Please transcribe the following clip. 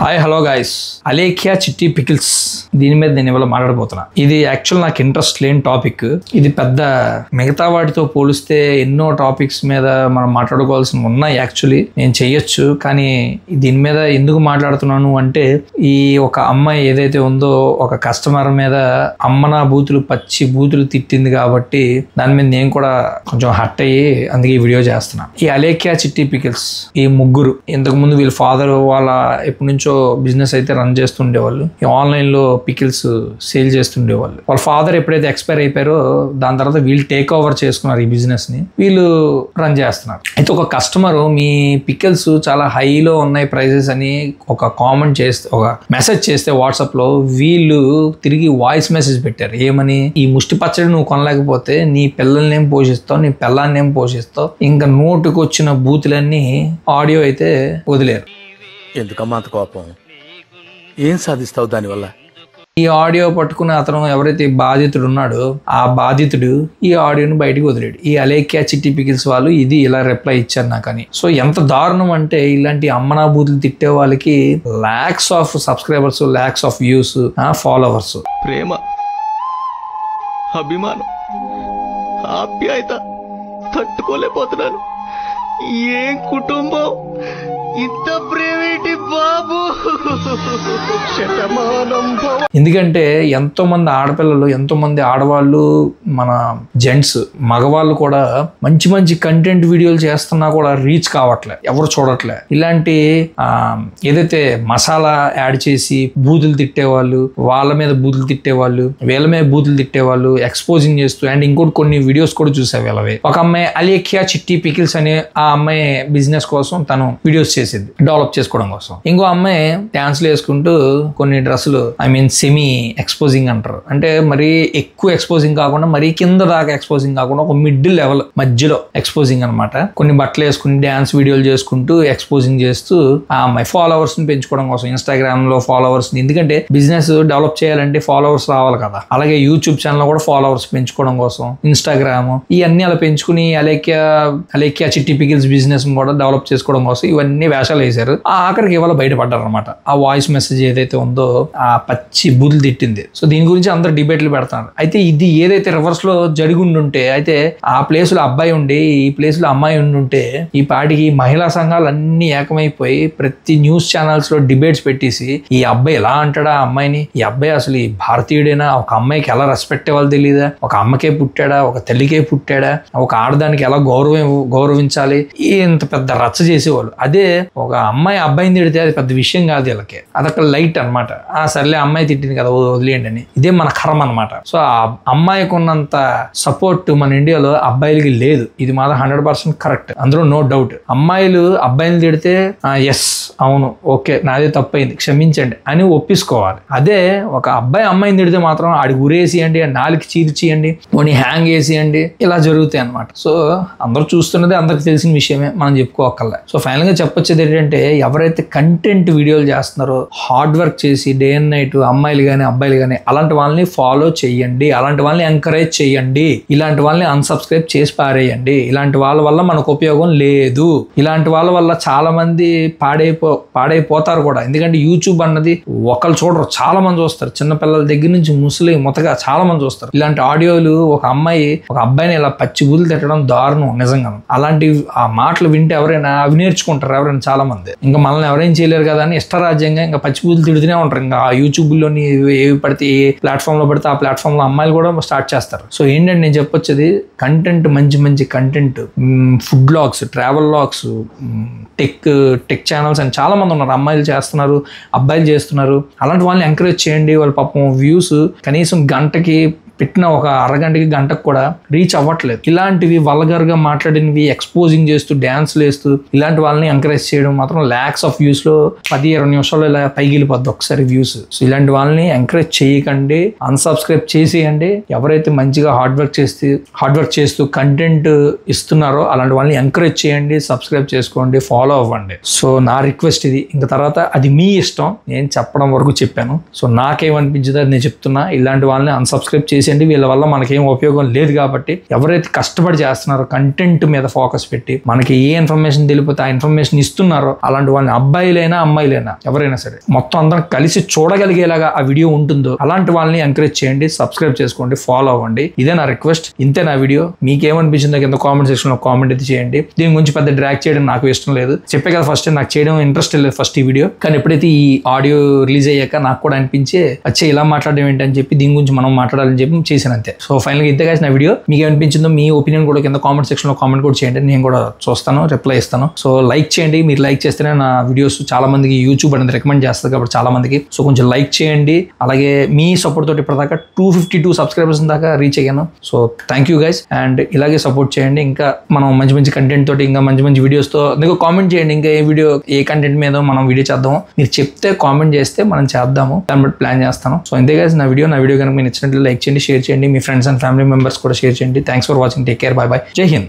Hi hello guys, Alekhya చిట్టి pickles దీని మీద నేను ఇవాళ మాట్లాడబోతున్నా. ఇది యాక్చువల్ నాకు ఇంట్రెస్ట్ లేని టాపిక్. ఇది పెద్ద మిగతా వాటితో పోలిస్తే ఎన్నో టాపిక్స్ మీద మనం మాట్లాడుకోవాల్సి ఉన్నాయి. యాక్చువల్లీ నేను చెయ్యొచ్చు, కానీ దీని మీద ఎందుకు మాట్లాడుతున్నాను అంటే, ఈ ఒక అమ్మాయి ఏదైతే ఉందో ఒక కస్టమర్ మీద అమ్మనా బూతులు పచ్చి బూతులు తిట్టింది కాబట్టి దాని మీద నేను కూడా కొంచెం హర్ట్ అయ్యి అందుకే ఈ వీడియో చేస్తున్నా. ఈ అలేఖ్యా చిట్టి పికిల్స్ ఈ ముగ్గురు ఇంతకు ముందు వీళ్ళ ఫాదర్ వాళ్ళ ఎప్పటి నుంచో బిజినెస్ అయితే రన్ చేస్తుండేవాళ్ళు. ఆన్లైన్ లో పికిల్స్ సేల్ చేస్తుండేవాళ్ళు. వాళ్ళ ఫాదర్ ఎప్పుడైతే ఎక్స్పైర్ అయిపోయారో దాని తర్వాత వీళ్ళు టేక్ ఓవర్ చేసుకున్నారు ఈ బిజినెస్ ని, వీళ్ళు రన్ చేస్తున్నారు. అయితే ఒక కస్టమర్ మీ పికిల్స్ చాలా హైలో ఉన్నాయి ప్రైజెస్ అని ఒక కామెంట్ చేస్తే, ఒక మెసేజ్ చేస్తే వాట్సాప్ లో, వీళ్ళు తిరిగి వాయిస్ మెసేజ్ పెట్టారు. ఏమని? ఈ ముష్టి పచ్చడి నువ్వు కొనలేకపోతే నీ పిల్లల్ని ఏం పోషిస్తావు, నీ పిల్లాన్ని ఏం పోషిస్తావు, ఇంకా నోటుకు వచ్చిన బూతులన్నీ ఆడియో అయితే వదిలేరు. ఎందుకమ్మా అంత కోపం? ఏం సాధిస్తావు దానివల్ల? ఈ ఆడియో పట్టుకుని అతను ఎవరైతే బాధితుడు ఉన్నాడో ఆ బాధితుడు ఈ ఆడియోని బయటకు వదిలేడు. ఈ అలేఖ్యా చిట్టి పికిల్స్ వాళ్ళు ఇది ఇలా రిప్లై ఇచ్చారు నాకని. సో ఎంత దారుణం అంటే, ఇలాంటి అమ్మనా బూతులు తిట్టే వాళ్ళకి lakhs of subscribers, lakhs of views, followers, ప్రేమ, అభిమానం, ఆప్యాయత తట్టుకోలేకపోతున్నాను. ఏం కుటుంబం, ఇంత ప్రేమేటి బాబు. ఎందుకంటే ఎంతో మంది ఆడపిల్లలు, ఎంతో మంది ఆడవాళ్ళు, మన జెంట్స్, మగవాళ్ళు కూడా మంచి మంచి కంటెంట్ వీడియోలు చేస్తున్నా కూడా రీచ్ కావట్లే, ఎవరు చూడట్లే. ఇలాంటి ఏదైతే మసాలా యాడ్ చేసి బూతులు తిట్టేవాళ్ళు, వాళ్ళ మీద బూతులు తిట్టేవాళ్ళు, వీళ్ళ మీద బూతులు తిట్టేవాళ్ళు ఎక్స్పోజింగ్ చేస్తూ, అండ్ ఇంకోటి కొన్ని వీడియోస్ కూడా చూసా వీళ్ళవి. ఒక అమ్మాయి అలేఖ్యా చిట్టి పికిల్స్ అనే ఆ అమ్మాయి బిజినెస్ కోసం తను వీడియోస్ చేసేది, డెవలప్ చేసుకోవడం కోసం. ఇంకో అమ్మాయి డాన్స్లు వేసుకుంటూ కొన్ని డ్రెస్సులు, ఐ మీన్ సెమీ ఎక్స్పోజింగ్ అంటారు, అంటే మరీ ఎక్కువ ఎక్స్పోజింగ్ కాకుండా మరీ కింద దాకా ఎక్స్పోజింగ్ కాకుండా ఒక మిడ్ లెవెల్ మధ్యలో ఎక్స్పోజింగ్ అనమాట. కొన్ని బట్టలు వేసుకుని డాన్స్ వీడియోలు చేసుకుంటూ ఎక్స్పోజింగ్ చేస్తూ ఆ అమ్మాయి ఫాలోవర్స్ ని పెంచుకోవడం కోసం, ఇన్స్టాగ్రామ్ లో ఫాలోవర్స్ ని, ఎందుకంటే బిజినెస్ డెవలప్ చేయాలంటే ఫాలోవర్స్ రావాలి కదా. అలాగే యూట్యూబ్ ఛానల్ కూడా ఫాలోవర్స్ పెంచుకోవడం కోసం, ఇన్స్టాగ్రామ్ ఇవన్నీ అలా పెంచుకుని అలేఖ్యా చిట్టి పికిల్స్ బిజినెస్ కూడా డెవలప్ చేసుకోవడం కోసం ఇవన్నీ వేషాలు వేశారు. ఆ ఆఖరికి ఇవాళ బయటపడ్డారు అనమాట. ఆ వాయిస్ మెసేజ్ ఏదైతే ఉందో ఆ పచ్చి బూతులు తిట్టింది. సో దీని గురించి అందరు డిబేట్లు పెడతారు. అయితే ఇది ఏదైతే రివర్స్ లో జరిగి ఉండుంటే, అయితే ఆ ప్లేస్ లో అబ్బాయి ఉండి ఈ ప్లేస్ లో అమ్మాయి ఉండుంటే, ఈ పాటికి మహిళా సంఘాలు అన్ని ఏకమైపోయి ప్రతి న్యూస్ ఛానల్స్ లో డిబేట్స్ పెట్టేసి, ఈ అబ్బాయి ఎలా అంటాడా ఆ అమ్మాయిని, ఈ అబ్బాయి అసలు ఈ భారతీయుడేనా, ఒక అమ్మాయికి ఎలా రెస్పెక్ట్ ఇవ్వాలి తెలియదా, ఒక అమ్మకే పుట్టాడా, ఒక తల్లికే పుట్టాడా, ఒక ఆడదానికి ఎలా గౌరవించాలి, ఇంత పెద్ద రచ్చ చేసేవాళ్ళు. అదే ఒక అమ్మాయి అబ్బాయిని తిడితే అది పెద్ద విషయం కాదు వీళ్ళకి, అదొక లైట్ అనమాట. సర్లే అమ్మాయి తిట్టింది కదా వదిలేయండి అని, ఇదే మన కర్మ అనమాట. సో ఆ అమ్మాయికి ఉన్నంత సపోర్ట్ మన ఇండియాలో అబ్బాయిలకి లేదు. ఇది మాత్రం 100% కరెక్ట్, అందులో నో డౌట్. అమ్మాయిలు అబ్బాయిని తిడితే ఎస్ అవును ఓకే నాదే తప్పైంది క్షమించండి అని ఒప్పించుకోవాలి. అదే ఒక అబ్బాయి అమ్మాయిని తిడితే మాత్రం ఆడికి ఉరేసియండి, నాలుగు చీర్చియండి, కొన్ని హ్యాంగ్ వేసియండి, ఇలా జరుగుతాయి అనమాట. సో అందరూ చూస్తున్నదే అందరికి తెలిసిన విషయమే, మనం చెప్పుకోకల్లా. సో ఫైనల్ గా చెప్పొచ్చేది ఏంటంటే, ఎవరైతే కంటెంట్ వీడియోలు చేస్తున్నారో, హార్డ్ వర్క్ చేసి డే అండ్ నైట్, అమ్మాయిలు కానీ అబ్బాయిలు కానీ, అలాంటి వాళ్ళని ఫాలో చేయండి, అలాంటి వాళ్ళని ఎంకరేజ్ చేయండి, ఇలాంటి వాళ్ళని అన్సబ్స్క్రైబ్ చేసి పారేయండి. ఇలాంటి వాళ్ళ వల్ల మనకు ఉపయోగం లేదు. ఇలాంటి వాళ్ళ వల్ల చాలా మంది పాడైపోతారు కూడా. ఎందుకంటే యూట్యూబ్ అన్నది ఒకళ్ళు చూడరు, చాలా మంది చూస్తారు. చిన్నపిల్లల దగ్గర నుంచి ముసలి మొత్తగా చాలా మంది చూస్తారు. ఇలాంటి ఆడియోలు, ఒక అమ్మాయి ఒక అబ్బాయిని ఇలా పచ్చి బూతులు తిట్టడం దారుణం నిజంగా. అలాంటి ఆ మాటలు వింటే ఎవరైనా అవి నేర్చుకుంటారు ఎవరైనా చాలా మంది. ఇంకా మనల్ని ఎవరైనా చేయలేరు కదా అని ఇష్టరాజ్యంగా ఇంకా పచ్చి బూతులు తిడుతూనే ఉంటారు. ఇంకా ఆ యూట్యూబ్లోని ఏవి పడితే, ఏ ప్లాట్ఫామ్ లో పడితే ఆ ప్లాట్ఫామ్ లో అమ్మాయిలు కూడా స్టార్ట్ చేస్తారు. సో ఏంటంటే నేను చెప్పొచ్చేది, కంటెంట్, మంచి మంచి content, food vlogs, travel vlogs, tech channels అని చాలా మంది ఉన్నారు. అమ్మాయిలు చేస్తున్నారు, అబ్బాయిలు చేస్తున్నారు. అలాంటి వాళ్ళని ఎంకరేజ్ చేయండి. వాళ్ళ పాపం వ్యూస్ కనీసం గంటకి పెట్టిన ఒక అరగంటకి గంటకు కూడా రీచ్ అవ్వట్లేదు. ఇలాంటివి వల్గర్ గా మాట్లాడినవి ఎక్స్పోజింగ్ చేస్తూ, డాన్స్లు వేస్తూ, ఇలాంటి వాళ్ళని ఎంకరేజ్ చేయడం మాత్రం లాక్స్ ఆఫ్ వ్యూస్ లో 10-20 నిమిషాలు ఇలా పైకి వెళ్ళిపోద్ది ఒకసారి వ్యూస్. సో ఇలాంటి వాళ్ళని ఎంకరేజ్ చేయకండి, అన్సబ్స్క్రైబ్ చేసేయండి. ఎవరైతే మంచిగా హార్డ్ వర్క్ చేస్తూ కంటెంట్ ఇస్తున్నారో అలాంటి వాళ్ళని ఎంకరేజ్ చేయండి, సబ్స్క్రైబ్ చేసుకోండి, ఫాలో అవ్వండి. సో నా రిక్వెస్ట్ ఇది. ఇంకా తర్వాత అది మీ ఇష్టం, నేను చెప్పడం వరకు చెప్పాను. సో నాకేమనిపించిందో అది నేను చెప్తున్నా. ఇలాంటి వాళ్ళని అన్సబ్స్క్రైబ్ చేసి తీసేయండి, వీళ్ళ వల్ల మనకేం ఉపయోగం లేదు. కాబట్టి ఎవరైతే కష్టపడి చేస్తున్నారో కంటెంట్ మీద ఫోకస్ పెట్టి మనకి ఏ ఇన్ఫర్మేషన్ తెలియకపోతే ఆ ఇన్ఫర్మేషన్ ఇస్తున్నారో అలాంటి వాళ్ళని అబ్బాయిలైనా అమ్మాయిలైనా ఎవరైనా సరే మొత్తం అందరం కలిసి చూడగలిగేలాగా ఆ వీడియో ఉంటుందో అలాంటి వాళ్ళని ఎంకరేజ్ చేయండి, సబ్స్క్రైబ్ చేసుకోండి, ఫాలో అవ్వండి. ఇదే నా రిక్వెస్ట్. ఇంతే నా వీడియో. మీకేమనిపించిందో కింద కామెంట్ సెక్షన్ లో కామెంట్ అయితే చేయండి. దీని గురించి పెద్ద డ్రాగ్ చేయడం నాకు ఇష్టం లేదు. చెప్పే కదా ఫస్ట్ నాకు చేయడం ఇంట్రెస్ట్ లేదు ఫస్ట్ ఈ వీడియో. కానీ ఎప్పుడైతే ఈ ఆడియో రిలీజ్ అయ్యాక నాకు కూడా అనిపించి వచ్చే ఇలా మాట్లాడడం ఏంటని చెప్పి దీని గురించి మనం మాట్లాడాలని చెప్పి చేశాను అంతే. సో ఫైనల్గా ఇంతే guys నా వీడియో. మీకు ఏమనిపించిందో మీ ఒపీనియన్ కూడా కింద కామెంట్ సెక్షన్ లో కామెంట్ కూడా చేయండి, నేను కూడా చూస్తాను, రిప్లై ఇస్తాను. సో లైక్ చేయండి. మీరు లైక్ చేస్తేనే నా వీడియోస్ చాలా మందికి యూట్యూబ్ అనేది రికమెండ్ చేస్తుంది కాబట్టి చాలా మందికి. సో కొంచెం లైక్ చేయండి. అలాగే మీ సపోర్ట్ తోటి ఇప్పటిదాకా 252 సబ్స్క్రైబర్స్ దాకా రీచ్ అయ్యాను. So thank you guys. And ఇలాగే సపోర్ట్ చేయండి. ఇంకా మనం మంచి మంచి కంటెంట్ తోటి ఇంకా మంచి మంచి వీడియోస్ తో ఇంకా కామెంట్ చేయండి. ఇంకా ఏ వీడియో ఏ కంటెంట్ మీద మనం వీడియో చేద్దాము మీరు చెప్తే కామెంట్ చేస్తే మనం చేద్దాము, దాన్ని బట్టి ప్లాన్ చేస్తాను. సో ఇంతే గైస్ నా వీడియో కనుక మీరు నచ్చినట్లు లైక్ చేయండి, షేర్ చేయండి, మీ ఫ్రెండ్స్ అండ్ ఫ్యామిలీ మెంబర్స్ కూడా షేర్ చేయండి. Thanks for watching. Take care. By by. జై హింద్.